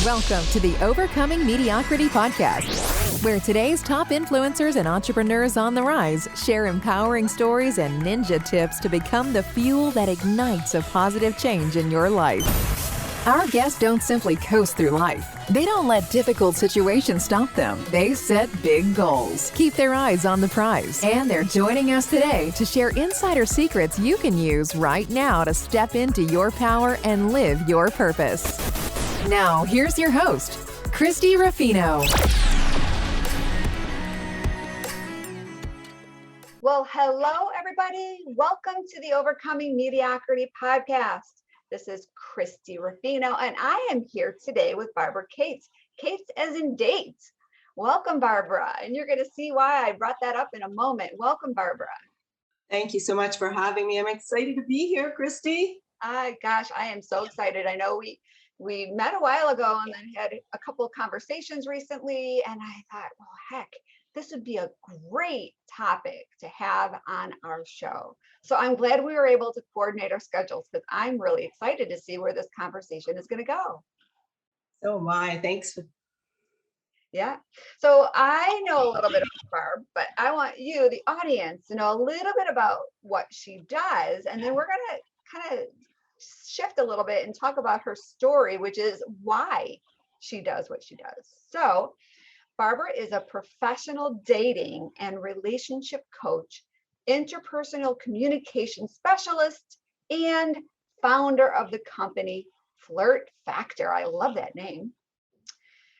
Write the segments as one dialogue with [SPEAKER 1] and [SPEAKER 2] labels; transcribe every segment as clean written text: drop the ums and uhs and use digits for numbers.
[SPEAKER 1] Welcome to the Overcoming Mediocrity podcast, where today's top influencers and entrepreneurs on the rise share empowering stories and ninja tips to become the fuel that ignites a positive change in your life. Our guests don't simply coast through life. They don't let difficult situations stop them. They set big goals, keep their eyes on the prize, and they're joining us today to share insider secrets you can use right now to step into your power and live your purpose. Now, here's your host, Christy Ruffino.
[SPEAKER 2] Well, hello, everybody. Welcome to the Overcoming Mediocrity podcast. This is Christy Ruffino, and I am here today with Barbara Katz. Katz as in date. Welcome, Barbara. And you're going to see why I brought that up in a moment. Welcome, Barbara.
[SPEAKER 3] Thank you so much for having me. I'm excited to be here, Christy.
[SPEAKER 2] Gosh, I am so excited. I know we met a while ago and then had a couple of conversations recently, and I thought, well, heck, this would be a great topic to have on our show. So I'm glad we were able to coordinate our schedules because I'm really excited to see where this conversation is going to go.
[SPEAKER 3] So am I. Thanks.
[SPEAKER 2] Yeah. So I know a little bit about Barb, but I want you, the audience, to know a little bit about what she does. And then we're going to kind of shift a little bit and talk about her story, which is why she does what she does. So Barbara is a professional dating and relationship coach, interpersonal communication specialist, and founder of the company Flirt Factor. I love that name.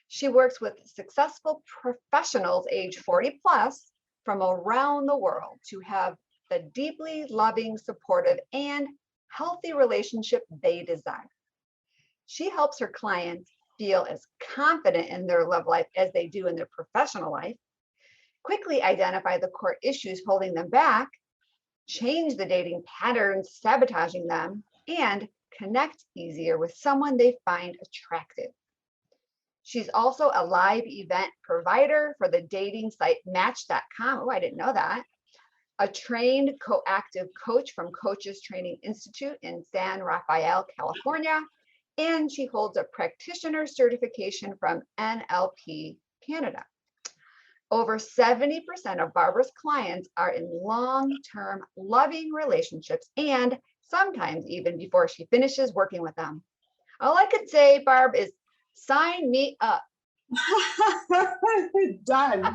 [SPEAKER 2] She works with successful professionals age 40 plus from around the world to have the deeply loving, supportive, and healthy relationship they desire. She helps her clients feel as confident in their love life as they do in their professional life, quickly identify the core issues holding them back, change the dating patterns sabotaging them, and connect easier with someone they find attractive. She's also a live event provider for the dating site Match.com. Oh, I didn't know that. A trained coactive coach from Coaches Training Institute in San Rafael, California, and she holds a Practitioner Certification from NLP Canada. Over 70% of Barbara's clients are in long-term loving relationships, and sometimes even before she finishes working with them. All I could say, Barb, is sign me up.
[SPEAKER 3] Done.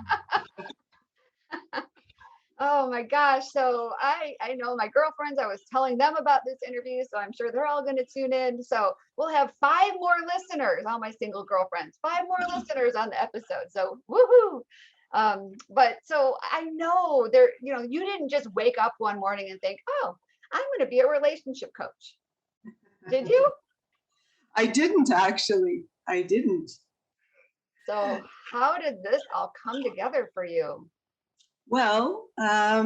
[SPEAKER 2] Oh my gosh. So I know my girlfriends, I was telling them about this interview, so I'm sure they're all going to tune in. So we'll have 5 more listeners, all my single girlfriends, 5 more listeners on the episode. So woohoo. But so I know there, you didn't just wake up one morning and think, oh, I'm going to be a relationship coach. Did you?
[SPEAKER 3] I didn't actually. I didn't.
[SPEAKER 2] So how did this all come together for you?
[SPEAKER 3] Well, I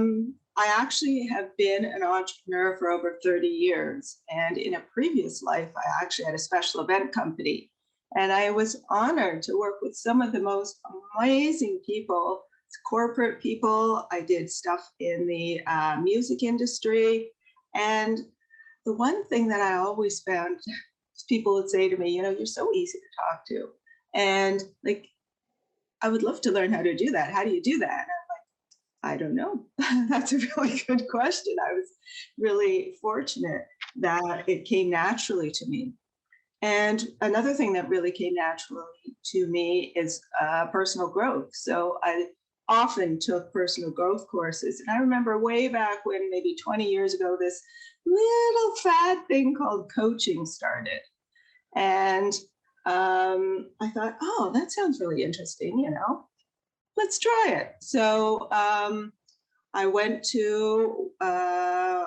[SPEAKER 3] actually have been an entrepreneur for over 30 years. And in a previous life, I actually had a special event company. And I was honored to work with some of the most amazing people, corporate people. I did stuff in the music industry. And the one thing that I always found, people would say to me, you're so easy to talk to. And I would love to learn how to do that. How do you do that? I don't know. That's a really good question. I was really fortunate that it came naturally to me. And another thing that really came naturally to me is personal growth. So I often took personal growth courses. And I remember way back when, maybe 20 years ago, this little fad thing called coaching started. And I thought, oh, that sounds really interesting, let's try it. So I went to a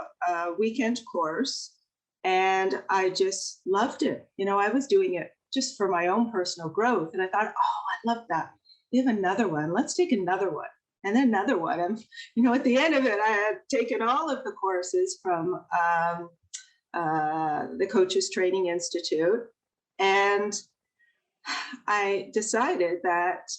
[SPEAKER 3] weekend course and I just loved it. I was doing it just for my own personal growth. And I thought, oh, I love that. We have another one. Let's take another one. And then another one. And, at the end of it, I had taken all of the courses from the Coaches Training Institute. And I decided that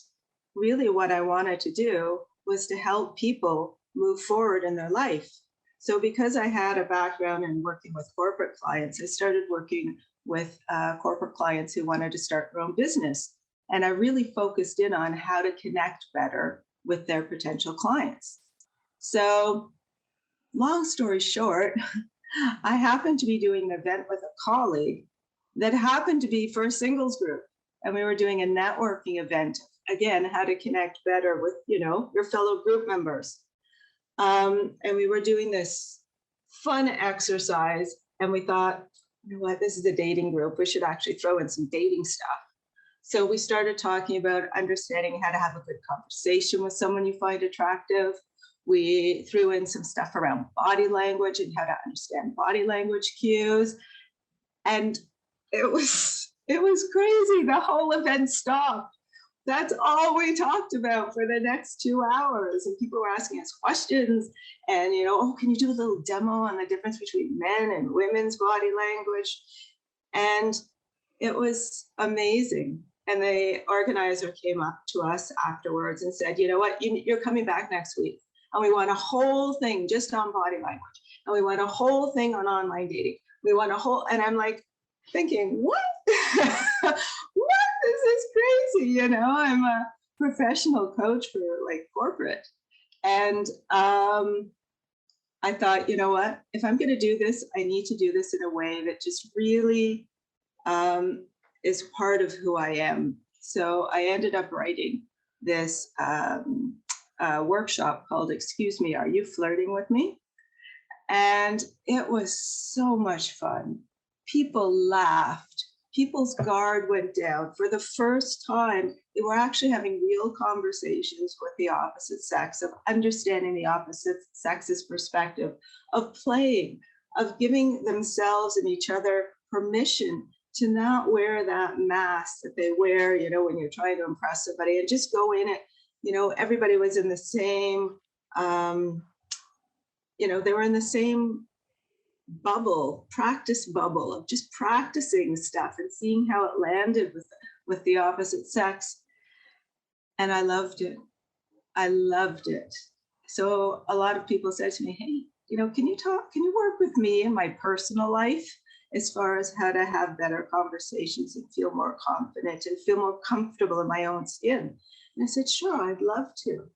[SPEAKER 3] really what I wanted to do was to help people move forward in their life. So because I had a background in working with corporate clients, I started working with corporate clients who wanted to start their own business. And I really focused in on how to connect better with their potential clients. So long story short, I happened to be doing an event with a colleague that happened to be for a singles group. And we were doing a networking event, again, how to connect better with, your fellow group members. And we were doing this fun exercise, and we thought, you know what, this is a dating group. We should actually throw in some dating stuff. So we started talking about understanding how to have a good conversation with someone you find attractive. We threw in some stuff around body language and how to understand body language cues. And it was crazy. The whole event stopped. That's all we talked about for the next 2 hours. And people were asking us questions and, can you do a little demo on the difference between men and women's body language? And it was amazing. And the organizer came up to us afterwards and said, you know what, you're coming back next week. And we want a whole thing just on body language. And we want a whole thing on online dating. We want a whole, and I'm like thinking, what? What? This is crazy. I'm a professional coach for like corporate. And I thought, you know what, if I'm going to do this, I need to do this in a way that just really is part of who I am. So I ended up writing this workshop called Excuse Me, Are You Flirting With Me? And it was so much fun. People laughed. People's guard went down. For the first time, they were actually having real conversations with the opposite sex, of understanding the opposite sex's perspective, of playing, of giving themselves and each other permission to not wear that mask that they wear, when you're trying to impress somebody, and just go in it. Everybody was in the same, they were in the same practice bubble of just practicing stuff and seeing how it landed with the opposite sex. And I loved it. So a lot of people said to me, hey, can you work with me in my personal life as far as how to have better conversations and feel more confident and feel more comfortable in my own skin? And I said, sure, I'd love to.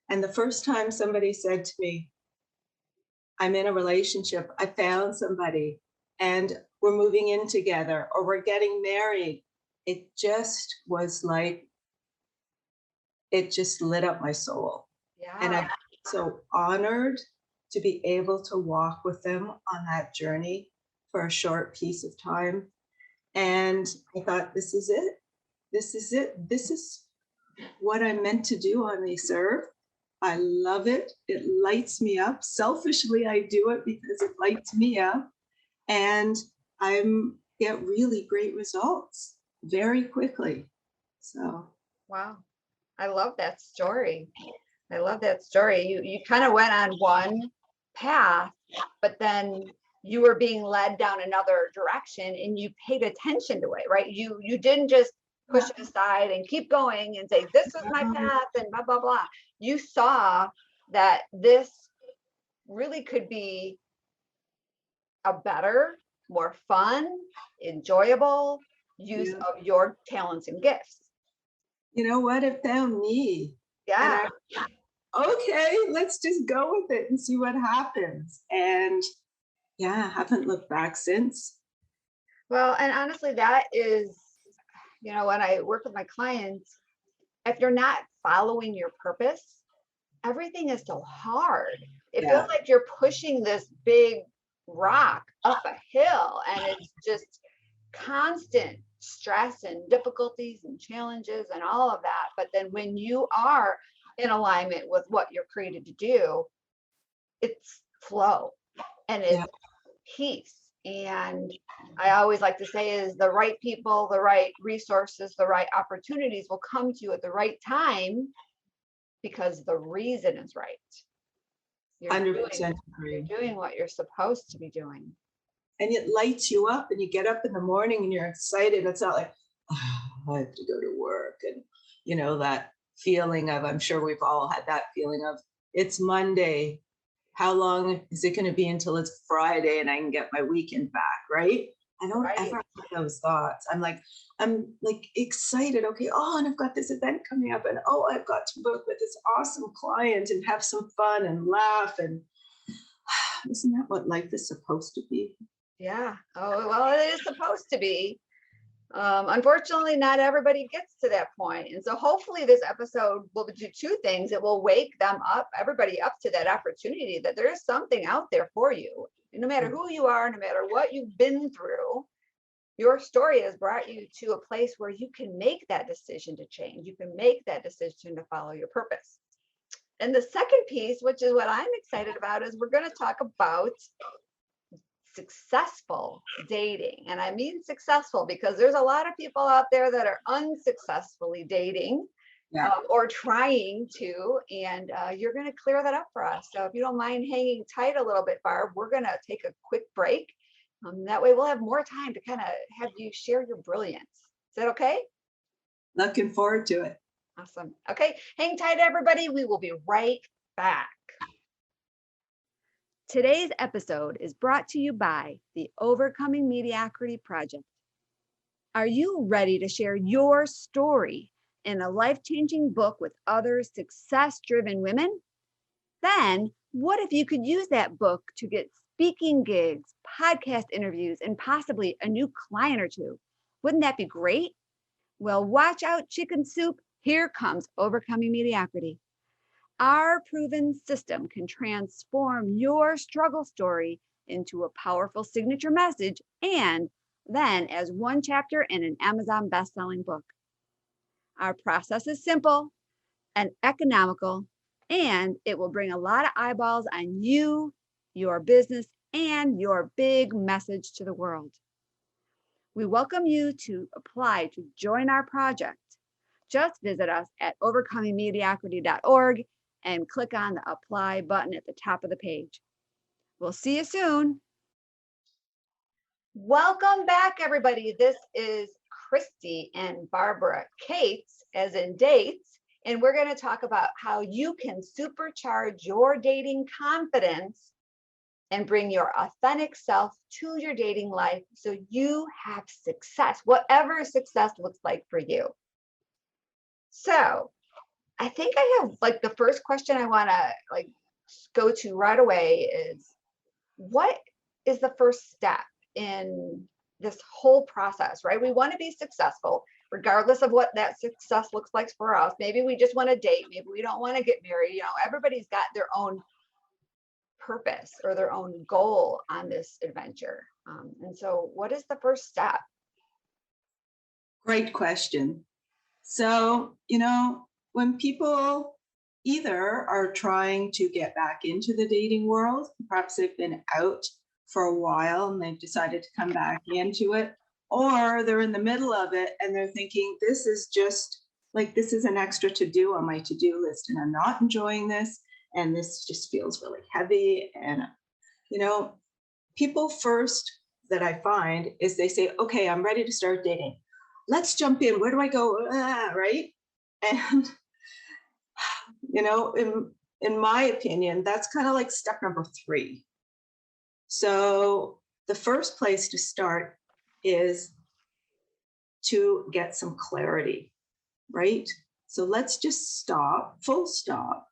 [SPEAKER 3] And the first time somebody said to me, I'm in a relationship, I found somebody and we're moving in together or we're getting married, it just was like, it just lit up my soul.
[SPEAKER 2] Yeah.
[SPEAKER 3] And I'm so honored to be able to walk with them on that journey for a short piece of time. And I thought, this is it. This is what I'm meant to do on this earth. I love it. It lights me up. Selfishly, I do it because it lights me up. And I get really great results very quickly. So.
[SPEAKER 2] Wow. I love that story. You kind of went on one path, but then you were being led down another direction and you paid attention to it, right? You didn't just push it aside and keep going and say, this is my path and blah, blah, blah. You saw that this really could be a better, more fun, enjoyable use of your talents and gifts.
[SPEAKER 3] You know what? It found me.
[SPEAKER 2] Yeah.
[SPEAKER 3] Okay, let's just go with it and see what happens. And I haven't looked back since.
[SPEAKER 2] Well, and honestly, that is, when I work with my clients, if you're not following your purpose, everything is so hard. It feels like you're pushing this big rock up a hill and it's just constant stress and difficulties and challenges and all of that. But then when you are in alignment with what you're created to do, it's flow and it's peace. And I always like to say is the right people, the right resources, the right opportunities will come to you at the right time because the reason is right. You're
[SPEAKER 3] 100% agree.
[SPEAKER 2] You're doing what you're supposed to be doing.
[SPEAKER 3] And it lights you up and you get up in the morning and you're excited. It's not like, I have to go to work. And, that feeling of, I'm sure we've all had that feeling of, it's Monday. How long is it going to be until it's Friday and I can get my weekend back, right? I don't
[SPEAKER 2] Right.
[SPEAKER 3] ever have those thoughts. I'm like excited. Okay. Oh, and I've got this event coming up, and oh, I've got to work with this awesome client and have some fun and laugh. And isn't that what life is supposed to be?
[SPEAKER 2] Yeah. Oh, well, it is supposed to be. Unfortunately, not everybody gets to that point. And so hopefully this episode will do two things. It will wake them up, everybody up to that opportunity that there is something out there for you. No matter who you are, no matter what you've been through, your story has brought you to a place where you can make that decision to change. You can make that decision to follow your purpose. And the second piece, which is what I'm excited about, is we're going to talk about successful dating. And I mean successful because there's a lot of people out there that are unsuccessfully dating, or trying to, and you're going to clear that up for us. So if you don't mind hanging tight a little bit, Barb, we're going to take a quick break. That way we'll have more time to kind of have you share your brilliance. Is that okay?
[SPEAKER 3] Looking forward to it.
[SPEAKER 2] Awesome. Okay, hang tight, everybody. We will be right back. Today's episode is brought to you by the Overcoming Mediocrity Project. Are you ready to share your story in a life-changing book with other success-driven women? Then, what if you could use that book to get speaking gigs, podcast interviews, and possibly a new client or two? Wouldn't that be great? Well, watch out, chicken soup. Here comes Overcoming Mediocrity. Our proven system can transform your struggle story into a powerful signature message and then as one chapter in an Amazon best-selling book. Our process is simple and economical, and it will bring a lot of eyeballs on you, your business, and your big message to the world. We welcome you to apply to join our project. Just visit us at overcomingmediocrity.org and click on the apply button at the top of the page. We'll see you soon. Welcome back, everybody. This is Christy and Barbara Katz, as in dates, and we're going to talk about how you can supercharge your dating confidence and bring your authentic self to your dating life so you have success, whatever success looks like for you. So I think I have like the first question I want to go to right away is, what is the first step in this whole process, right? We want to be successful regardless of what that success looks like for us. Maybe we just want to date. Maybe we don't want to get married. Everybody's got their own purpose or their own goal on this adventure. And so what is the first step?
[SPEAKER 3] Great question. So, when people either are trying to get back into the dating world, perhaps they've been out for a while and they've decided to come back into it, or they're in the middle of it and they're thinking, this is an extra to do on my to-do list and I'm not enjoying this. And this just feels really heavy. And, people first that I find is they say, okay, I'm ready to start dating. Let's jump in. Where do I go? Right? And, in my opinion, that's kind of like step number 3. So the first place to start is to get some clarity, right? So let's just stop, full stop,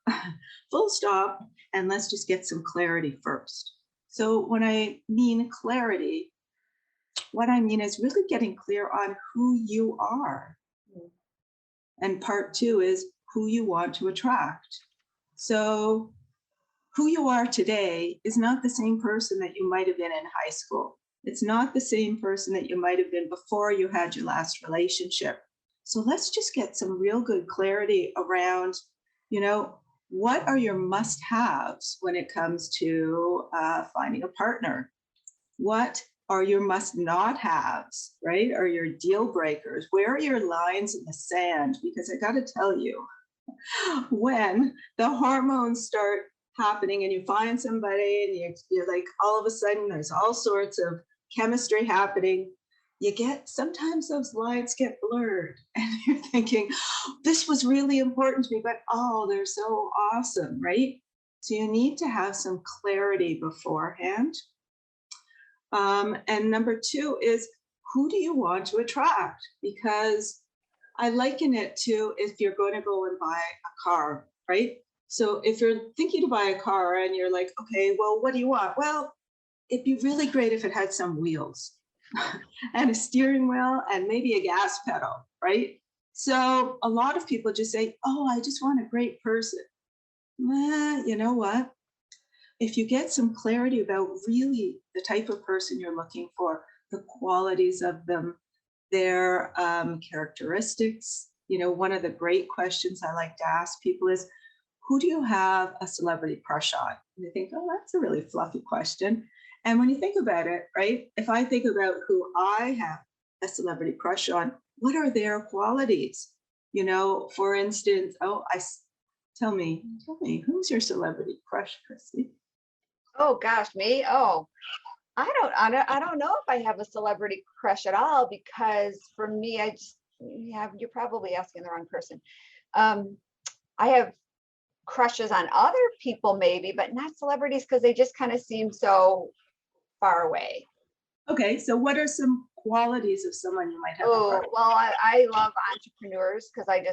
[SPEAKER 3] and let's just get some clarity first. So when I mean clarity, what I mean is really getting clear on who you are. And part 2 is who you want to attract. So who you are today is not the same person that you might have been in high school. It's not the same person that you might have been before you had your last relationship. So let's just get some real good clarity around, what are your must-haves when it comes to finding a partner? What are your must-not-haves, right? Are your deal breakers? Where are your lines in the sand? Because I got to tell you, when the hormones start happening and you find somebody and you're like, all of a sudden there's all sorts of chemistry happening, sometimes those lines get blurred and you're thinking, this was really important to me, but they're so awesome, right? So you need to have some clarity beforehand. And number two is, who do you want to attract? Because I liken it to if you're going to go and buy a car, right? So if you're thinking to buy a car and you're like, okay, well, what do you want? Well, it'd be really great if it had some wheels and a steering wheel and maybe a gas pedal, right? So a lot of people just say, oh, I just want a great person. You know what? If you get some clarity about really the type of person you're looking for, the qualities of them, their characteristics, one of the great questions I like to ask people is, who do you have a celebrity crush on? And they think, oh, that's a really fluffy question. And when you think about it, right, if I think about who I have a celebrity crush on, what are their qualities? For instance, tell me, who's your celebrity crush, Christy?
[SPEAKER 2] Oh gosh, me? Oh, I don't know if I have a celebrity crush at all, because for me, you're probably asking the wrong person. I have crushes on other people maybe, but not celebrities, because they just kind of seem so far away. Okay,
[SPEAKER 3] so what are some qualities of someone you might have?
[SPEAKER 2] Oh, well, I love entrepreneurs, because I'm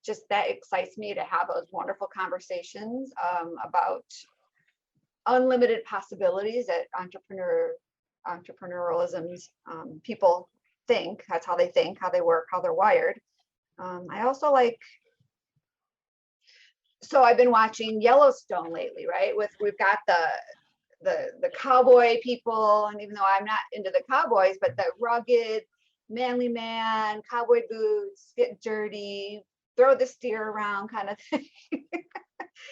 [SPEAKER 2] just that excites me to have those wonderful conversations about unlimited possibilities that entrepreneurialisms people think. That's how they think, how they work, how they're wired. I also so I've been watching Yellowstone lately, right? We've got the cowboy people, and even though I'm not into the cowboys, but the rugged, manly man, cowboy boots, get dirty, throw the steer around kind of thing.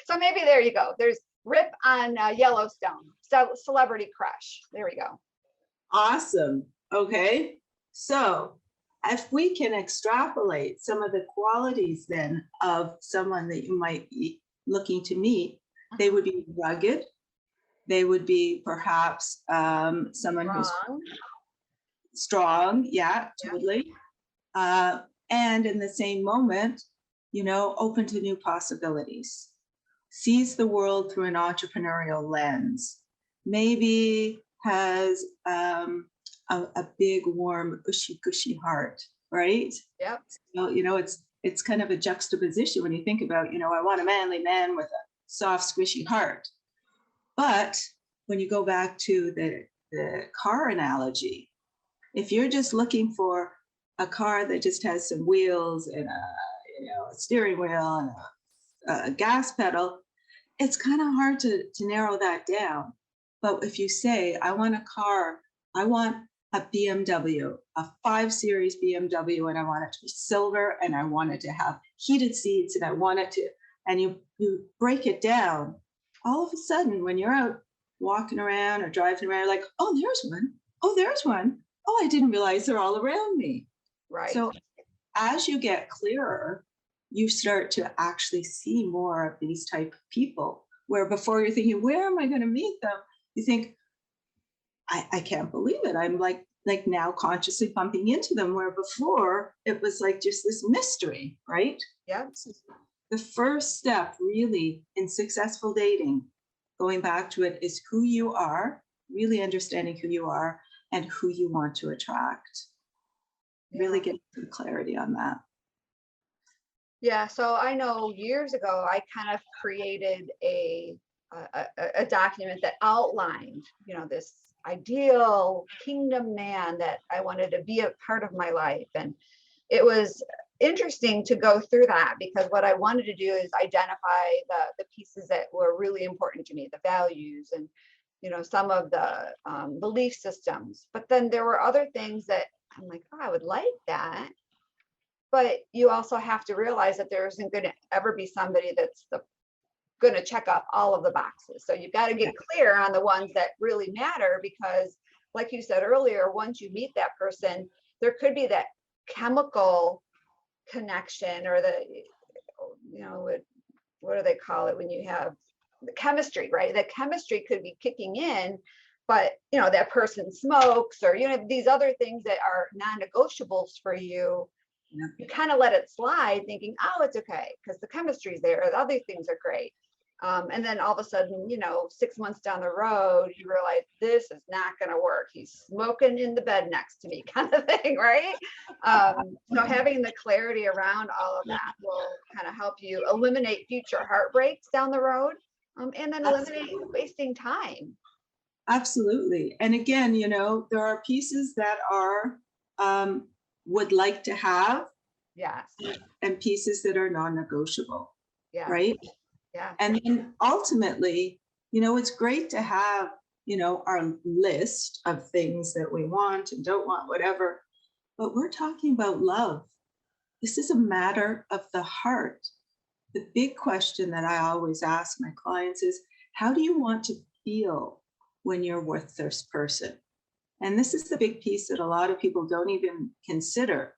[SPEAKER 2] So maybe there you go. There's Rip on Yellowstone. So celebrity crush. There we go.
[SPEAKER 3] Awesome. Okay. So if we can extrapolate some of the qualities then of someone that you might be looking to meet, they would be rugged. They would be perhaps someone who's strong. Yeah, totally. And in the same moment, open to new possibilities. Sees the world through an entrepreneurial lens. Maybe has a big, warm, gushy heart, right?
[SPEAKER 2] Yep.
[SPEAKER 3] So, it's kind of a juxtaposition when you think about, I want a manly man with a soft, squishy heart. But when you go back to the car analogy, if you're just looking for a car that just has some wheels and a steering wheel and a gas pedal, it's kind of hard to narrow that down. But if you say, I want a car, I want a BMW, a 5 Series BMW, and I want it to be silver, and I want it to have heated seats, and I want it to, and you break it down, all of a sudden, when you're out walking around or driving around, you're like, oh, there's one. Oh, there's one. Oh, I didn't realize they're all around me.
[SPEAKER 2] Right.
[SPEAKER 3] So as you get clearer, you start to actually see more of these type of people, where before you're thinking, where am I going to meet them? You think, I can't believe it. I'm like now consciously bumping into them, where before it was like just this mystery, right?
[SPEAKER 2] Yeah.
[SPEAKER 3] So the first step really in successful dating, going back to it, is who you are, really understanding who you are and who you want to attract. Really get some clarity on that.
[SPEAKER 2] Yeah, so I know years ago, I kind of created a document that outlined, this ideal kingdom man that I wanted to be a part of my life. And it was interesting to go through that, because what I wanted to do is identify the pieces that were really important to me, the values and, some of the belief systems. But then there were other things that I'm like, oh, I would like that. But you also have to realize that there isn't going to ever be somebody that's going to check off all of the boxes. So you've got to get clear on the ones that really matter, because like you said earlier, once you meet that person, there could be that chemical connection, or what do they call it when you have the chemistry, right? The chemistry could be kicking in, but that person smokes, or these other things that are non-negotiables for you. You kind of let it slide, thinking, oh, it's okay because the chemistry's there, the other things are great. And then all of a sudden, 6 months down the road, you realize this is not going to work. He's smoking in the bed next to me, kind of thing, right? So having the clarity around all of that will kind of help you eliminate future heartbreaks down the road, and then eliminate wasting time.
[SPEAKER 3] Absolutely. And again, there are pieces that are would like to have,
[SPEAKER 2] Yes.
[SPEAKER 3] and pieces that are non-negotiable.
[SPEAKER 2] Yeah.
[SPEAKER 3] Right.
[SPEAKER 2] Yeah.
[SPEAKER 3] And then ultimately, it's great to have, our list of things that we want and don't want, whatever. But we're talking about love. This is a matter of the heart. The big question that I always ask my clients is, how do you want to feel when you're with this person? And this is the big piece that a lot of people don't even consider.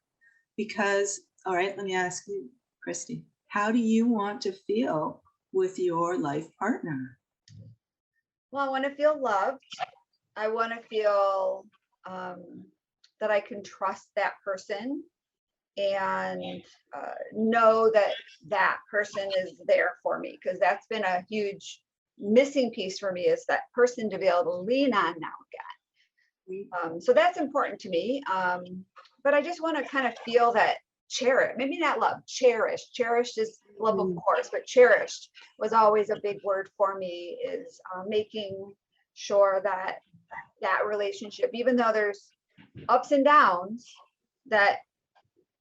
[SPEAKER 3] Because, all right, let me ask you, Christy, how do you want to feel with your life partner?
[SPEAKER 2] Well, I want to feel loved. I want to feel that I can trust that person and know that that person is there for me, because that's been a huge missing piece for me, is that person to be able to lean on now again. So that's important to me. But I just want to kind of feel that cherish, maybe not love, cherished. Cherished is love, of course, but cherished was always a big word for me, is making sure that that relationship, even though there's ups and downs, that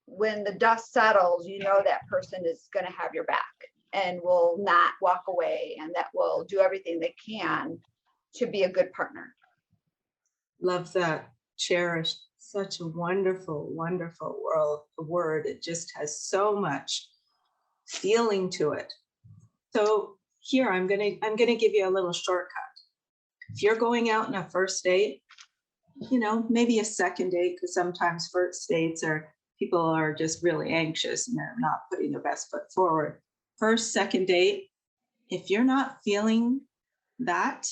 [SPEAKER 2] when the dust settles, that person is going to have your back and will not walk away, and that will do everything they can to be a good partner.
[SPEAKER 3] Love that. Cherished. Such a wonderful, wonderful word. It just has so much feeling to it. So here, I'm gonna give you a little shortcut. If you're going out on a first date, maybe a second date, because sometimes first dates people are just really anxious and they're not putting their best foot forward. First, second date, if you're not feeling that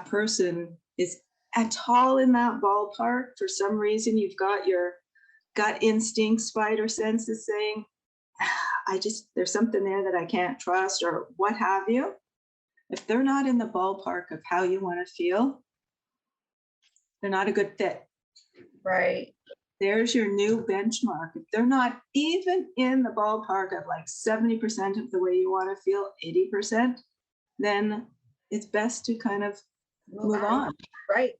[SPEAKER 3] person is at all in that ballpark, for some reason you've got your gut instinct, spider senses saying, there's something there that I can't trust, or what have you. If they're not in the ballpark of how you want to feel, they're not a good fit.
[SPEAKER 2] Right.
[SPEAKER 3] There's your new benchmark. If they're not even in the ballpark of like 70% of the way you want to feel, 80%, then it's best to kind of move on.
[SPEAKER 2] Right.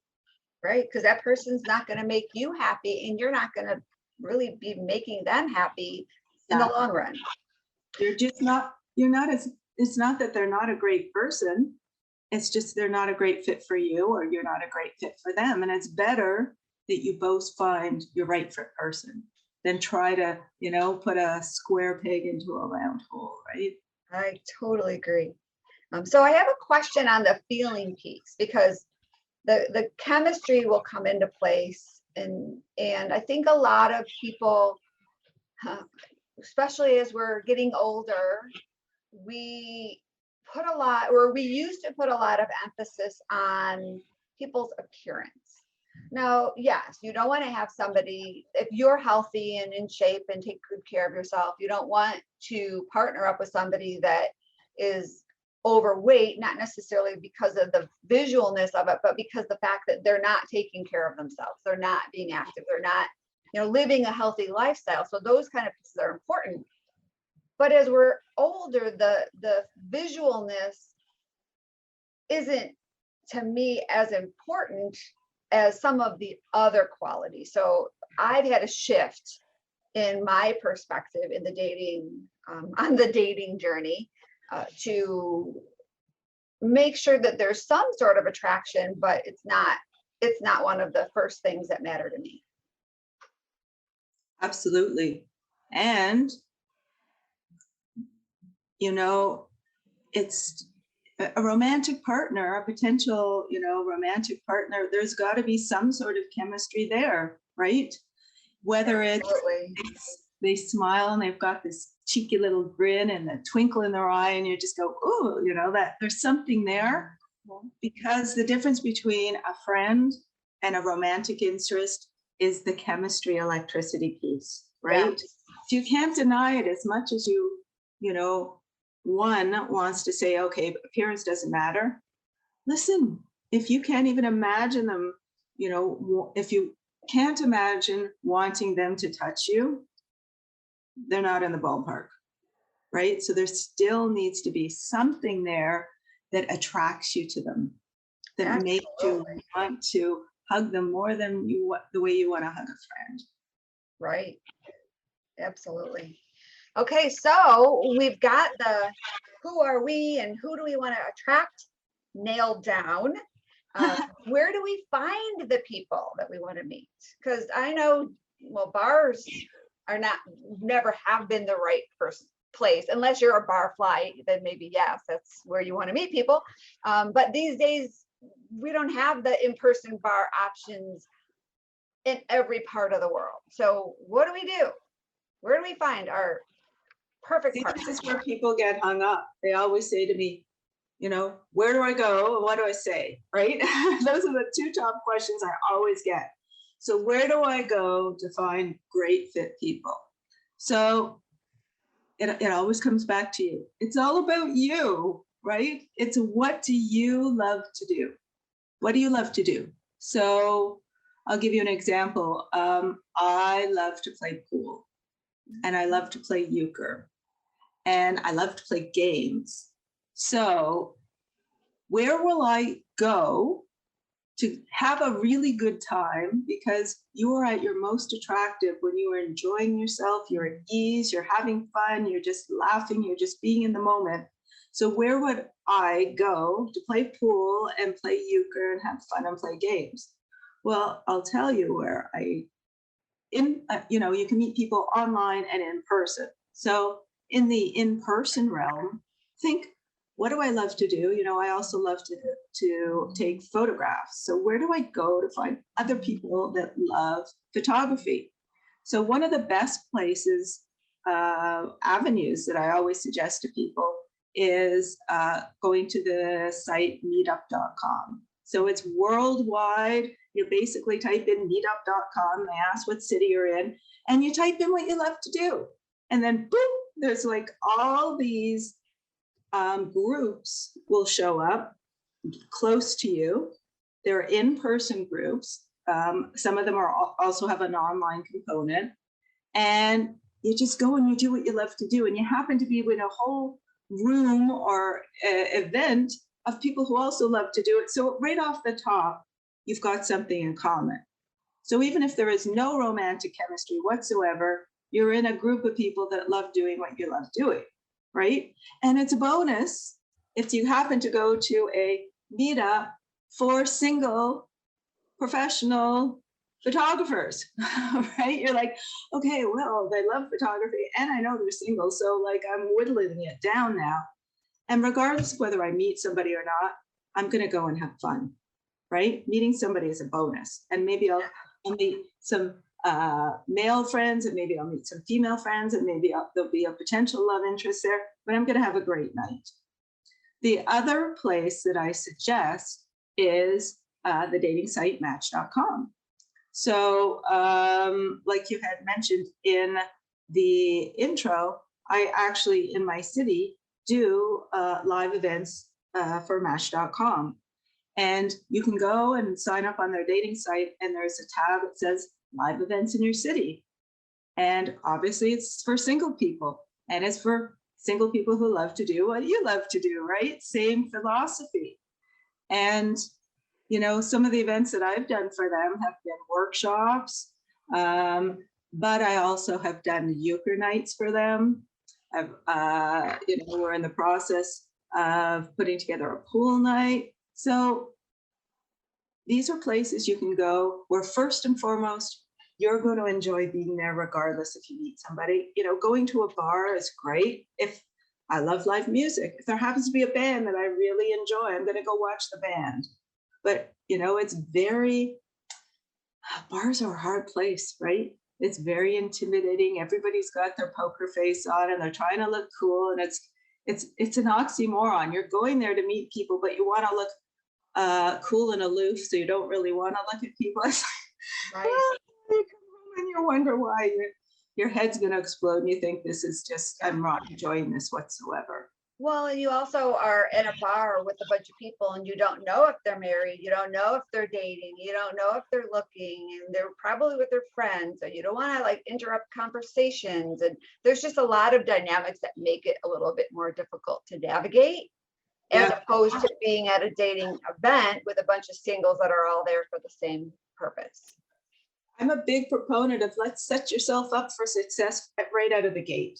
[SPEAKER 2] Because that person's not going to make you happy, and you're not going to really be making them happy in the long run.
[SPEAKER 3] It's not that they're not a great person. It's just they're not a great fit for you, or you're not a great fit for them. And it's better that you both find your right fit person than try to, put a square peg into a round hole, right?
[SPEAKER 2] I totally agree. So I have a question on the feeling piece, because the chemistry will come into place, and I think a lot of people, especially as we're getting older, we used to put a lot of emphasis on people's appearance. Now, yes, you don't want to have somebody, if you're healthy and in shape and take good care of yourself, you don't want to partner up with somebody that is overweight, not necessarily because of the visualness of it, but because the fact that they're not taking care of themselves, they're not being active, they're not, living a healthy lifestyle. So those kind of pieces are important. But as we're older, the visualness isn't, to me, as important as some of the other qualities. So I've had a shift in my perspective in the dating, on the dating journey, to make sure that there's some sort of attraction, but it's not one of the first things that matter to me.
[SPEAKER 3] Absolutely. And it's a romantic partner, a potential, romantic partner. There's got to be some sort of chemistry there, right? Whether it's they smile and they've got this cheeky little grin and a twinkle in their eye, and you just go, "Ooh," that there's something there. Because the difference between a friend and a romantic interest is the chemistry, electricity piece, right? Yeah. So you can't deny it as much as you one wants to say, okay, appearance doesn't matter. Listen, if you can't even imagine them, if you can't imagine wanting them to touch you, they're not in the ballpark, right? So there still needs to be something there that attracts you to them, that makes you want to hug them more than the way you want to hug a friend.
[SPEAKER 2] Right. Absolutely. Okay, so we've got the who are we and who do we want to attract nailed down. Where do we find the people that we want to meet? Because I know, well, bars are never have been the right place, unless you're a bar fly, then maybe, yes, that's where you want to meet people. But these days, we don't have the in-person bar options in every part of the world. So what do we do? Where do we find our perfect partner?
[SPEAKER 3] This is where people get hung up. They always say to me, where do I go and what do I say, right? Those are the two top questions I always get. So where do I go to find great fit people? So it always comes back to you. It's all about you, right? It's what do you love to do? What do you love to do? So I'll give you an example. I love to play pool, and I love to play euchre, and I love to play games. So where will I go to have a really good time? Because you are at your most attractive when you are enjoying yourself, you're at ease, you're having fun, you're just laughing, you're just being in the moment. So where would I go to play pool and play euchre and have fun and play games? Well, I'll tell you where you can meet people online and in person. So in the in-person realm, think, what do I love to do? I also love to take photographs. So where do I go to find other people that love photography? So one of the best places, avenues that I always suggest to people is going to the site meetup.com. So it's worldwide. You basically type in meetup.com, they ask what city you're in, and you type in what you love to do. And then boom, there's like all these groups will show up close to you. They're in-person groups. Some of them also have an online component. And you just go and you do what you love to do. And you happen to be in a whole room or event of people who also love to do it. So right off the top, you've got something in common. So even if there is no romantic chemistry whatsoever, you're in a group of people that love doing what you love doing, right? And it's a bonus if you happen to go to a meetup for single professional photographers, right? You're like, okay, well, they love photography and I know they're single. So like I'm whittling it down now. And regardless of whether I meet somebody or not, I'm going to go and have fun, right? Meeting somebody is a bonus. And maybe I'll meet some male friends, and maybe I'll meet some female friends, and maybe there'll be a potential love interest there, but I'm going to have a great night. The other place that I suggest is the dating site match.com. So like you had mentioned in the intro, I actually in my city do live events for match.com. And you can go and sign up on their dating site, and there's a tab that says live events in your city. And obviously it's for single people, and it's for single people who love to do what you love to do, right? Same philosophy. And, some of the events that I've done for them have been workshops, but I also have done euchre nights for them. We're in the process of putting together a pool night. So these are places you can go where first and foremost, you're going to enjoy being there regardless if you meet somebody. Going to a bar is great. If I love live music, if there happens to be a band that I really enjoy, I'm going to go watch the band. But, bars are a hard place, right? It's very intimidating. Everybody's got their poker face on and they're trying to look cool. And it's an oxymoron. You're going there to meet people, but you want to look cool and aloof. So you don't really want to look at people. It's like,
[SPEAKER 2] Right.
[SPEAKER 3] you come home and you wonder why your head's going to explode. And you think this is just, I'm not enjoying this whatsoever.
[SPEAKER 2] Well, and you also are in a bar with a bunch of people and you don't know if they're married, you don't know if they're dating, you don't know if they're looking, and they're probably with their friends, so you don't want to like interrupt conversations. And there's just a lot of dynamics that make it a little bit more difficult to navigate, as
[SPEAKER 3] Yeah.
[SPEAKER 2] opposed to being at a dating event with a bunch of singles that are all there for the same purpose.
[SPEAKER 3] I'm a big proponent of let's set yourself up for success right out of the gate,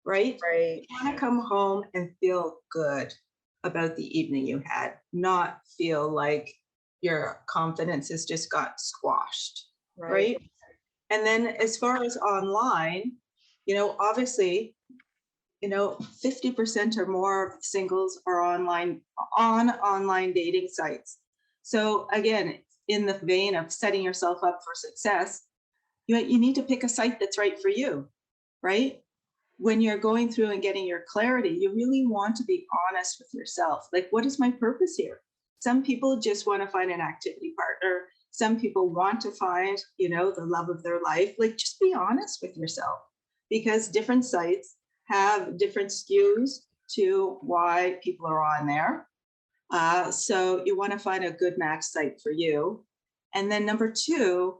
[SPEAKER 3] right?
[SPEAKER 2] Right.
[SPEAKER 3] You want to come home and feel good about the evening you had, not feel like your confidence has just got squashed, right? And then as far as online, obviously, 50% or more of singles are online dating sites. So again, in the vein of setting yourself up for success, you need to pick a site that's right for you, right? When you're going through and getting your clarity, you really want to be honest with yourself. Like, what is my purpose here? Some people just want to find an activity partner. Some people want to find, the love of their life. Like, just be honest with yourself, because different sites have different skews to why people are on there. So you want to find a good match site for you. And then number two,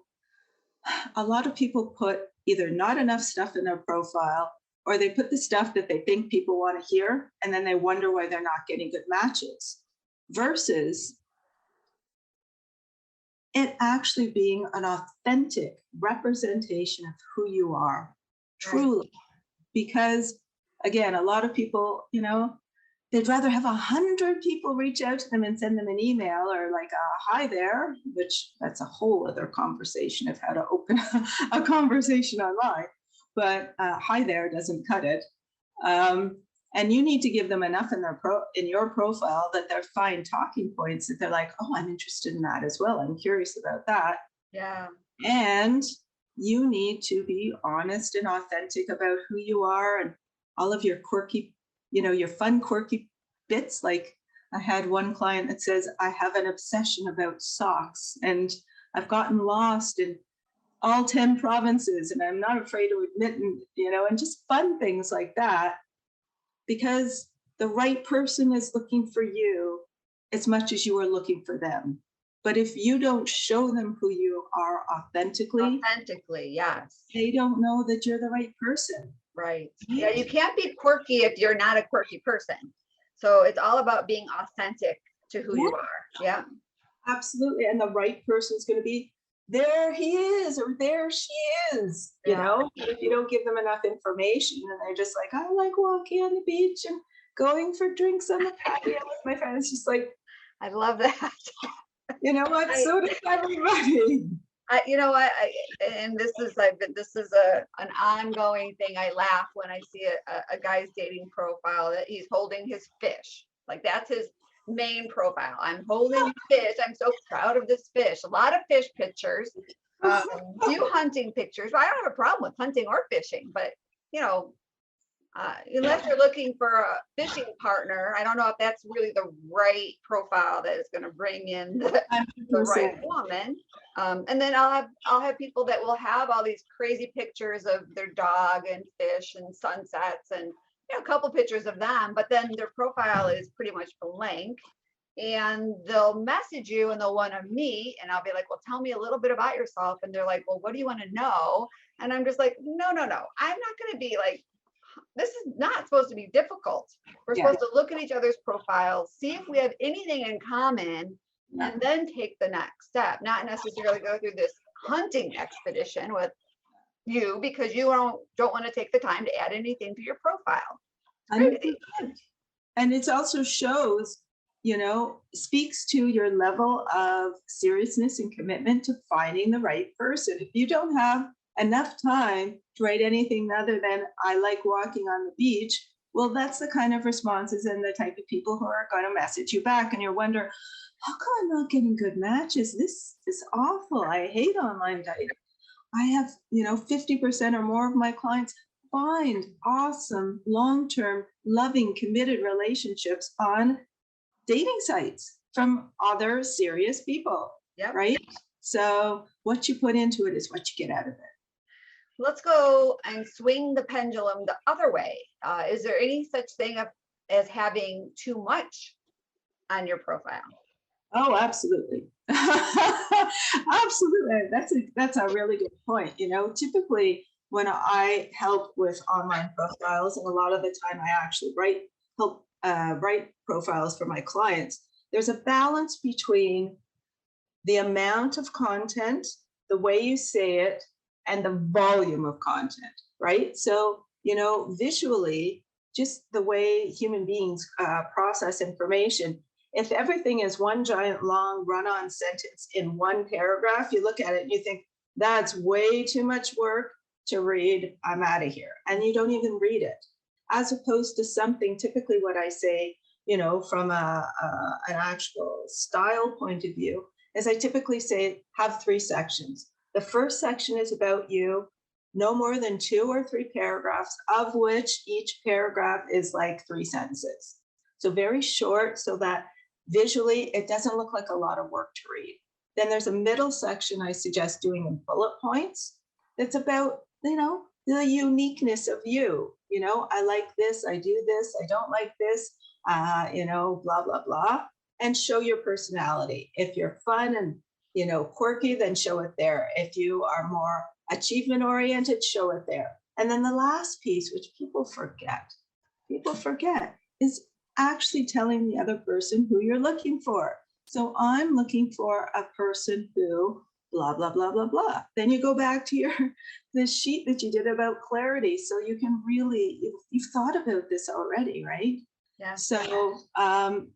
[SPEAKER 3] a lot of people put either not enough stuff in their profile, or they put the stuff that they think people want to hear, and then they wonder why they're not getting good matches, versus it actually being an authentic representation of who you are, truly. Because again, a lot of people, they'd rather have 100 people reach out to them and send them an email or like a hi there, which that's a whole other conversation of how to open a conversation online. But hi there doesn't cut it. And you need to give them enough in your profile that they're find talking points that they're like, oh, I'm interested in that as well. I'm curious about that.
[SPEAKER 2] Yeah.
[SPEAKER 3] And you need to be honest and authentic about who you are and all of your quirky, your fun, quirky bits. Like I had one client that says, I have an obsession about socks and I've gotten lost in all 10 provinces and I'm not afraid to admit, and just fun things like that, because the right person is looking for you as much as you are looking for them. But if you don't show them who you are authentically,
[SPEAKER 2] yes,
[SPEAKER 3] they don't know that you're the right person.
[SPEAKER 2] Right. Yeah, you can't be quirky if you're not a quirky person. So it's all about being authentic to who you are. Yeah.
[SPEAKER 3] Absolutely. And the right person's going to be, there he is, or there she is, But if you don't give them enough information and they're just like, I like walking on the beach and going for drinks on the patio with my friends, it's just like,
[SPEAKER 2] I love that.
[SPEAKER 3] You know what? So does everybody.
[SPEAKER 2] You know what? And this is an ongoing thing. I laugh when I see a guy's dating profile that he's holding his fish. Like that's his main profile. I'm holding fish. I'm so proud of this fish. A lot of fish pictures, few hunting pictures. Well, I don't have a problem with hunting or fishing, but unless you're looking for a fishing partner, I don't know if that's really the right profile that is going to bring in the right woman. And then I'll have people that will have all these crazy pictures of their dog and fish and sunsets and a couple pictures of them, but then their profile is pretty much blank. And they'll message you and they'll want to meet, and I'll be like, well, tell me a little bit about yourself. And they're like, well, what do you want to know? And I'm just like, no. I'm not going to be like, this is not supposed to be difficult. We're supposed to look at each other's profiles, see if we have anything in common, and then take the next step. Not necessarily go through this hunting expedition with you because you don't want to take the time to add anything to your profile.
[SPEAKER 3] And it also shows, speaks to your level of seriousness and commitment to finding the right person. If you don't have enough time to write anything other than I like walking on the beach, well, that's the kind of responses and the type of people who are going to message you back. And you wonder, how come I'm not getting good matches? This is awful. I hate online dating. I have, 50% or more of my clients find awesome, long-term, loving, committed relationships on dating sites from other serious people, right? So what you put into it is what you get out of it.
[SPEAKER 2] Let's go and swing the pendulum the other way. Is there any such thing of as having too much on your profile?
[SPEAKER 3] Oh, absolutely. Absolutely. That's a really good point. Typically when I help with online profiles, and a lot of the time I actually write profiles for my clients, there's a balance between the amount of content, the way you say it, and the volume of content, right? So, visually, just the way human beings process information, if everything is one giant long run-on sentence in one paragraph, you look at it and you think, that's way too much work to read, I'm out of here. And you don't even read it. As opposed to something, typically what I say, from an actual style point of view, is I typically say, have 3 sections. The first section is about you, no more than 2 or 3 paragraphs, of which each paragraph is like 3 sentences. So very short, so that visually it doesn't look like a lot of work to read. Then there's a middle section I suggest doing in bullet points. That's about, the uniqueness of you. I like this, I do this, I don't like this, blah, blah, blah. And show your personality. If you're fun and, quirky, then show it there. If you are more achievement oriented, show it there. And then the last piece, which people forget, is actually telling the other person who you're looking for. So I'm looking for a person who blah, blah, blah, blah, blah. Then you go back to the sheet that you did about clarity. So you can really, you've thought about this already, right?
[SPEAKER 2] Yeah.
[SPEAKER 3] So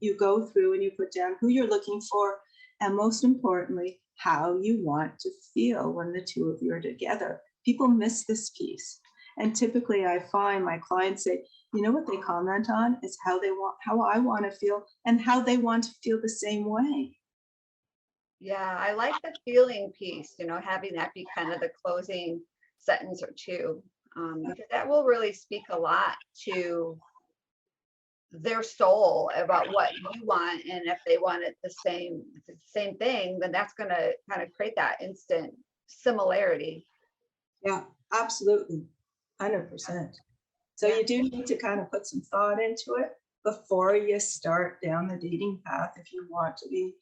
[SPEAKER 3] you go through and you put down who you're looking for, and most importantly, how you want to feel when the two of you are together. People miss this piece. And typically I find my clients say, what they comment on is how I want to feel and how they want to feel the same way.
[SPEAKER 2] Yeah, I like the feeling piece, having that be kind of the closing sentence or two, because that will really speak a lot to their soul about what you want. And if they want it the same thing, then that's going to kind of create that instant similarity.
[SPEAKER 3] Yeah, absolutely. 100%. So you do need to kind of put some thought into it before you start down the dating path if you want to be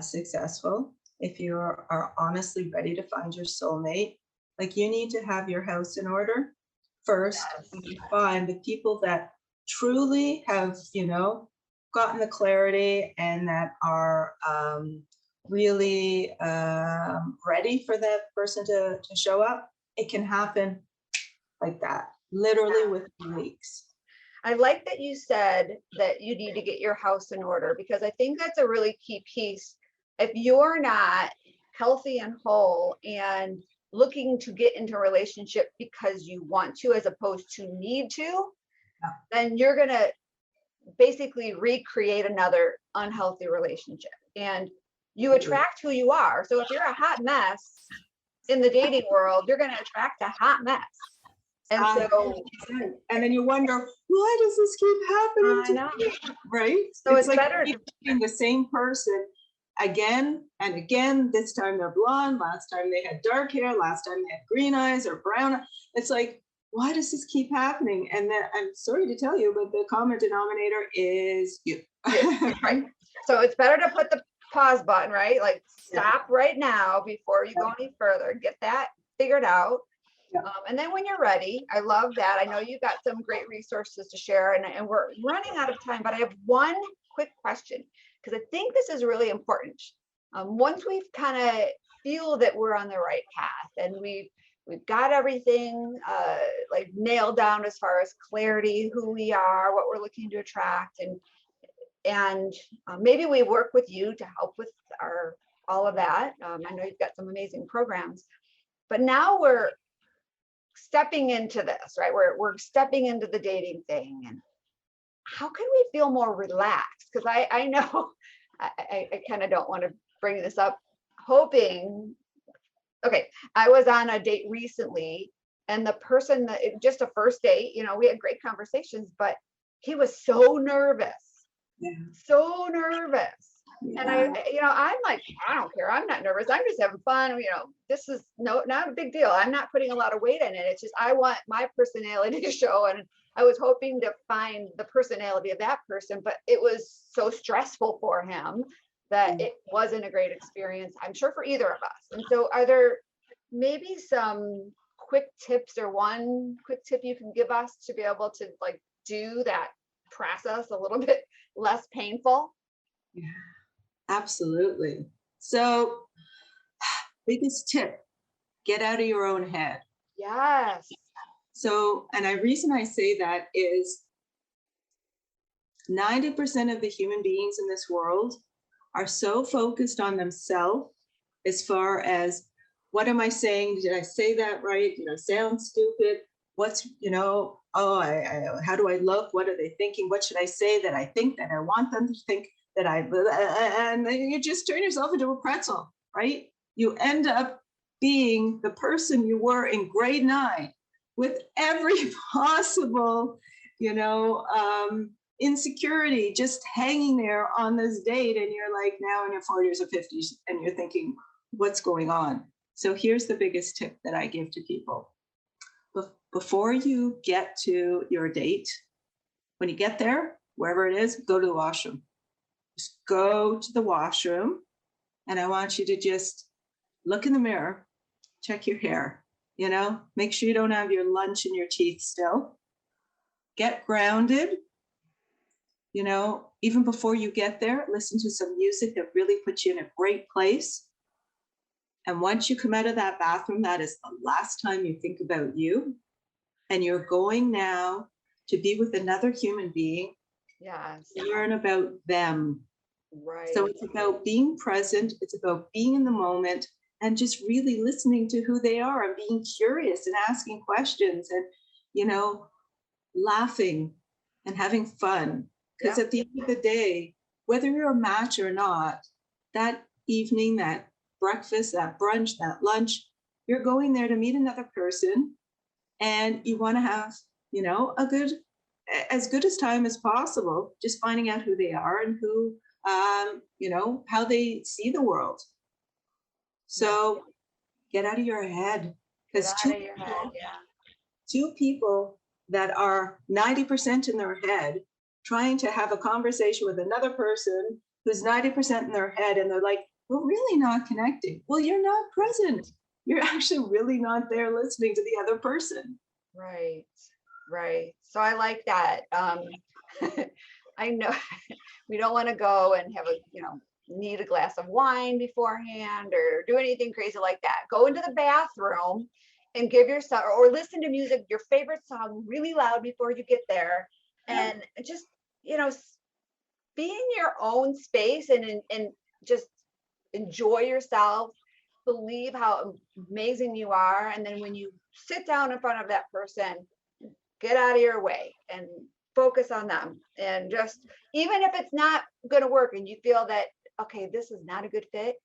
[SPEAKER 3] successful. If you are honestly ready to find your soulmate, like you need to have your house in order first.
[SPEAKER 2] Yes.
[SPEAKER 3] And you find the people that truly have, gotten the clarity and that are really ready for that person to show up. It can happen like that, literally within weeks.
[SPEAKER 2] I like that you said that you need to get your house in order, because I think that's a really key piece. If you're not healthy and whole and looking to get into a relationship because you want to, as opposed to need to, then you're going to basically recreate another unhealthy relationship. And you attract who you are. So if you're a hot mess in the dating world, you're going to attract a hot mess. And so,
[SPEAKER 3] and then you wonder, why does this keep happening to me? Right?
[SPEAKER 2] So it's
[SPEAKER 3] like
[SPEAKER 2] better
[SPEAKER 3] being the same person again and again. This time they're blonde. Last time they had dark hair. Last time they had green eyes or brown. It's like, why does this keep happening? And then I'm sorry to tell you, but the common denominator is you.
[SPEAKER 2] Right. So it's better to put the pause button, right? Like stop right now before you go any further. Get that figured out.
[SPEAKER 3] Yeah.
[SPEAKER 2] And then when you're ready, I love that. I know you've got some great resources to share, and we're running out of time, but I have one quick question, because I think this is really important. Once we've kind of feel that we're on the right path and we've got everything like nailed down as far as clarity, who we are, what we're looking to attract, and maybe we work with you to help with all of that. I know you've got some amazing programs, but now we're stepping into this, right? We're stepping into the dating thing. And how can we feel more relaxed? Because I know I kind of don't want to bring this up hoping. Okay, I was on a date recently, and the person, just a first date, we had great conversations, but he was so nervous. Yeah. So nervous. And I'm like, I don't care. I'm not nervous. I'm just having fun. This is not a big deal. I'm not putting a lot of weight in it. It's just, I want my personality to show. And I was hoping to find the personality of that person, but it was so stressful for him that it wasn't a great experience, I'm sure, for either of us. And so are there maybe some quick tips or one quick tip you can give us to be able to like do that process a little bit less painful?
[SPEAKER 3] Yeah, absolutely. So biggest tip, get out of your own head.
[SPEAKER 2] Yes.
[SPEAKER 3] So, and the reason I say that is 90% of the human beings in this world are so focused on themselves as far as, what am I saying? Did I say that right? Did I sound stupid? What's, how do I look? What are they thinking? What should I say that I think that I want them to think that and then you just turn yourself into a pretzel, right? You end up being the person you were in grade 9 with every possible, insecurity just hanging there on this date. And you're like now in your 40s or 50s and you're thinking, what's going on? So here's the biggest tip that I give to people. Before you get to your date, when you get there, wherever it is, go to the washroom. Just go to the washroom. And I want you to just look in the mirror, check your hair, make sure you don't have your lunch in your teeth still. Get grounded. Even before you get there, listen to some music that really puts you in a great place. And once you come out of that bathroom, that is the last time you think about you. And you're going now to be with another human being.
[SPEAKER 2] Yes.
[SPEAKER 3] Learn about them.
[SPEAKER 2] Right.
[SPEAKER 3] So it's about being present. It's about being in the moment and just really listening to who they are and being curious and asking questions and, laughing and having fun. Because at the end of the day, whether you're a match or not, that evening, that breakfast, that brunch, that lunch, you're going there to meet another person, and you want to have, as good as time as possible, just finding out who they are and who, how they see the world. So get out of your head, because two people that are 90% in their head trying to have a conversation with another person who's 90% in their head, and they're like, we're really not connecting. Well, you're not present. You're actually really not there listening to the other person.
[SPEAKER 2] Right. So I like that. I know we don't want to go and have need a glass of wine beforehand or do anything crazy like that. Go into the bathroom and give yourself, or listen to music, your favorite song really loud before you get there, and just, be in your own space and just enjoy yourself, believe how amazing you are. And then when you sit down in front of that person, get out of your way and focus on them. And just, even if it's not going to work and you feel that, okay, this is not a good fit,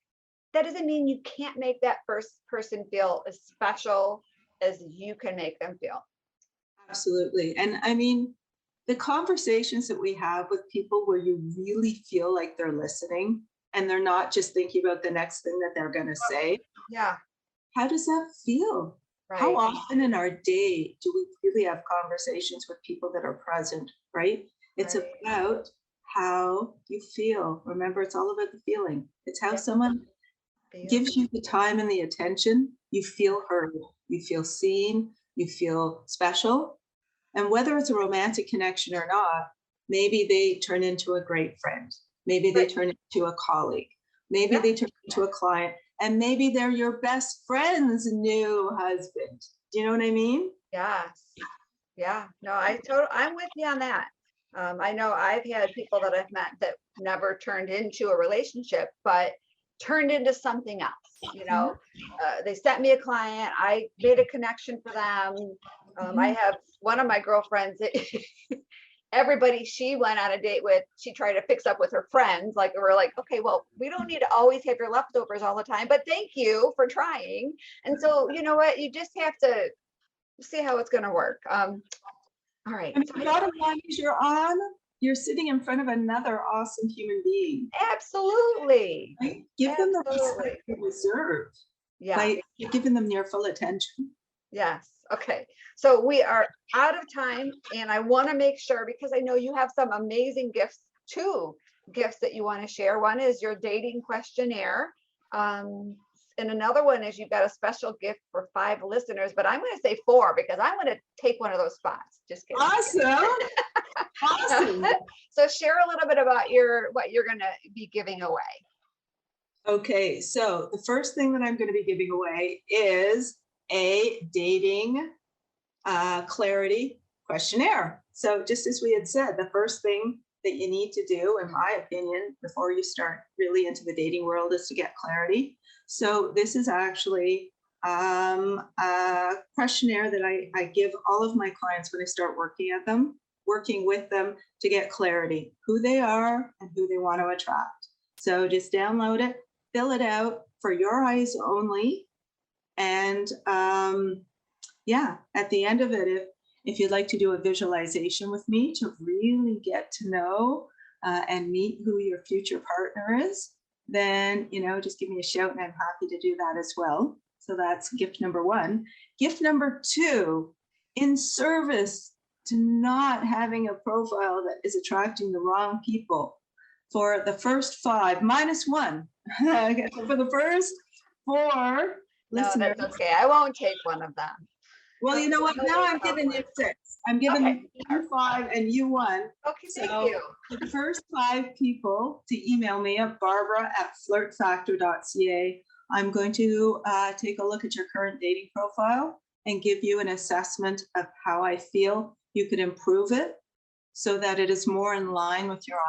[SPEAKER 2] that doesn't mean you can't make that first person feel as special as you can make them feel.
[SPEAKER 3] Absolutely. And I mean, the conversations that we have with people where you really feel like they're listening and they're not just thinking about the next thing that they're going to say.
[SPEAKER 2] Yeah.
[SPEAKER 3] How does that feel? Right. How often in our day do we really have conversations with people that are present, right? It's about how you feel. Remember, it's all about the feeling. It's how someone gives you the time and the attention. You feel heard, you feel seen, you feel special. And whether it's a romantic connection or not, maybe they turn into a great friend. Maybe they turn into a colleague. Maybe they turn into a client. And maybe they're your best friend's new husband. Do you know what I mean?
[SPEAKER 2] Yes. Yeah. No, I'm with you on that. I know I've had people that I've met that never turned into a relationship, but turned into something else. They sent me a client. I made a connection for them. I have one of my girlfriends, everybody she went on a date with, she tried to fix up with her friends. Like, we're like, okay, well, we don't need to always have your leftovers all the time, but thank you for trying. And so, you know what, you just have to see how it's going to work. All right.
[SPEAKER 3] And the bottom line is you're on you're sitting in front of another awesome human being.
[SPEAKER 2] Absolutely.
[SPEAKER 3] Right? Give them the
[SPEAKER 2] Absolutely.
[SPEAKER 3] respect they deserve
[SPEAKER 2] Yeah.
[SPEAKER 3] by giving them your full attention.
[SPEAKER 2] Yes. Okay. So we are out of time, and I want to make sure, because I know you have some amazing gifts, two gifts that you want to share. One is your dating questionnaire. And another one is you've got a special gift for 5 listeners, but I'm going to say 4 because I'm going to take one of those spots. Just kidding.
[SPEAKER 3] Awesome. Awesome.
[SPEAKER 2] So share a little bit about what you're going to be giving away.
[SPEAKER 3] Okay, so the first thing that I'm going to be giving away is a dating clarity questionnaire. So just as we had said, the first thing that you need to do, in my opinion, before you start really into the dating world is to get clarity. So this is actually a questionnaire that I give all of my clients when I start working with them to get clarity, who they are and who they want to attract. So just download it, fill it out for your eyes only. And at the end of it, if you'd like to do a visualization with me to really get to know and meet who your future partner is, then, just give me a shout and I'm happy to do that as well. So that's gift number 1. Gift number 2, in service to not having a profile that is attracting the wrong people, for the first 5, -1, for the first 4 listeners.
[SPEAKER 2] No, that's okay. I won't take one of them.
[SPEAKER 3] Well, you know what? Now I'm giving you 6. I'm giving you 5 and you 1.
[SPEAKER 2] Okay, thank
[SPEAKER 3] So
[SPEAKER 2] you.
[SPEAKER 3] for the first 5 people to email me at barbara@flirtfactor.ca, I'm going to take a look at your current dating profile and give you an assessment of how I feel you could improve it so that it is more in line with your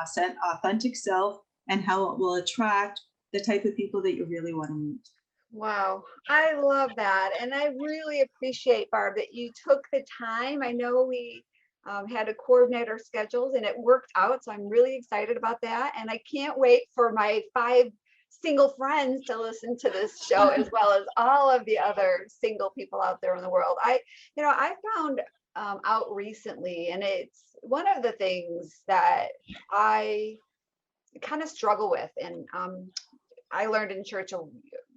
[SPEAKER 3] authentic self and how it will attract the type of people that you really want to meet.
[SPEAKER 2] Wow, I love that. And I really appreciate, Barb, that you took the time. I know we had to coordinate our schedules and it worked out. So I'm really excited about that. And I can't wait for my 5 single friends to listen to this show, as well as all of the other single people out there in the world. I found out recently, and it's one of the things that I kind of struggle with. And I learned in church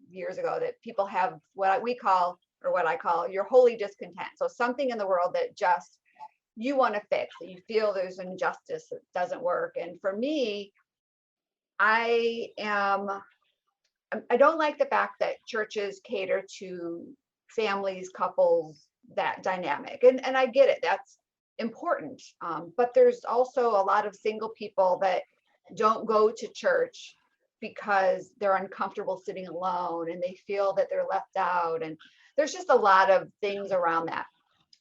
[SPEAKER 2] years ago that people have what I call your holy discontent. So something in the world that just you want to fix, that you feel there's injustice that doesn't work. And for me, I don't like the fact that churches cater to families, couples, that dynamic. And I get it, that's important. But there's also a lot of single people that don't go to church because they're uncomfortable sitting alone and they feel that they're left out. And there's just a lot of things around that.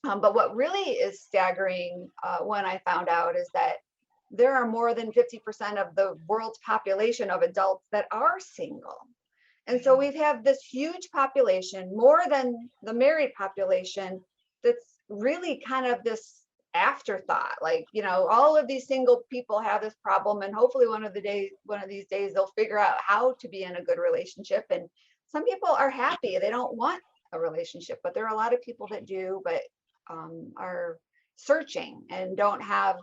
[SPEAKER 2] But what really is staggering when I found out is that there are more than 50% of the world's population of adults that are single. And so we have this huge population, more than the married population, that's really kind of this afterthought. Like, all of these single people have this problem, and hopefully one of these days they'll figure out how to be in a good relationship. And some people are happy, they don't want a relationship, but there are a lot of people that do, but are searching and don't have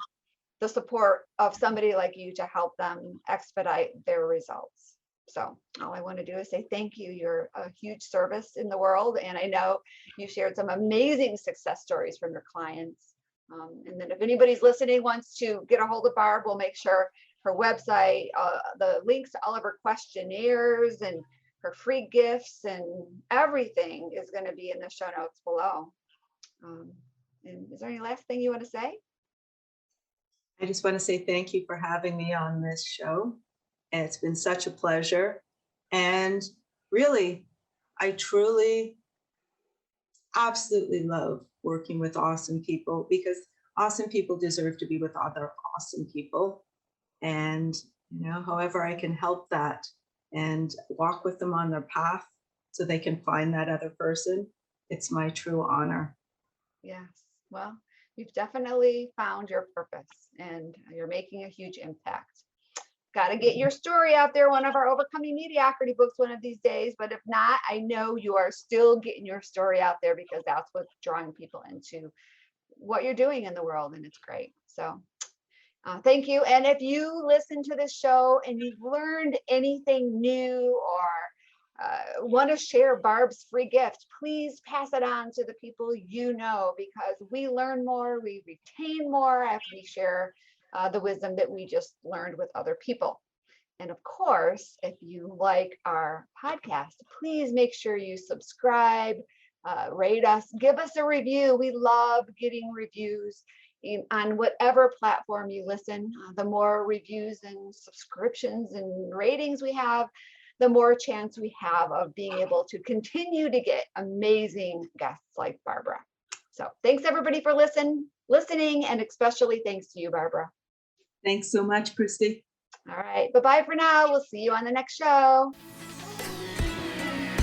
[SPEAKER 2] the support of somebody like you to help them expedite their results. So all I want to do is say thank you. You're a huge service in the world. And I know you shared some amazing success stories from your clients. And then if anybody's listening wants to get a hold of Barb, we'll make sure her website, the links to all of her questionnaires and her free gifts and everything is going to be in the show notes below. And is there any last thing you want to say?
[SPEAKER 3] I just want to say thank you for having me on this show. And it's been such a pleasure. And really, I truly, absolutely love working with awesome people, because awesome people deserve to be with other awesome people. And, however I can help that and walk with them on their path so they can find that other person, it's my true honor.
[SPEAKER 2] Yes. Well, you've definitely found your purpose and you're making a huge impact. Got to get your story out there, one of our Overcoming Mediocrity books one of these days. But if not, I know you are still getting your story out there, because that's what's drawing people into what you're doing in the world. And it's great. So Thank you. And if you listen to this show and you've learned anything new or want to share Barb's free gift, please pass it on to the people you know, because we learn more, we retain more after we share the wisdom that we just learned with other people. And of course, if you like our podcast, please make sure you subscribe, rate us, give us a review. We love getting reviews on whatever platform you listen. The more reviews and subscriptions and ratings we have, the more chance we have of being able to continue to get amazing guests like Barbara. So thanks everybody for listening, and especially thanks to you, Barbara.
[SPEAKER 3] Thanks so much, Christy.
[SPEAKER 2] All right, bye-bye for now. We'll see you on the next show.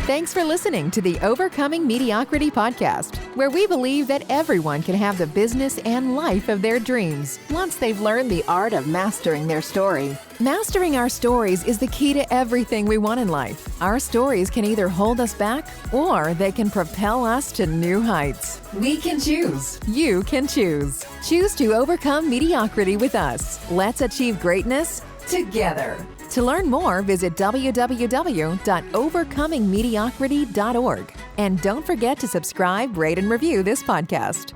[SPEAKER 1] Thanks for listening to the Overcoming Mediocrity podcast, where we believe that everyone can have the business and life of their dreams once they've learned the art of mastering their story. Mastering our stories is the key to everything we want in life. Our stories can either hold us back or they can propel us to new heights. We can choose. You can choose. Choose to overcome mediocrity with us. Let's achieve greatness together. To learn more, visit www.overcomingmediocrity.org. And don't forget to subscribe, rate, and review this podcast.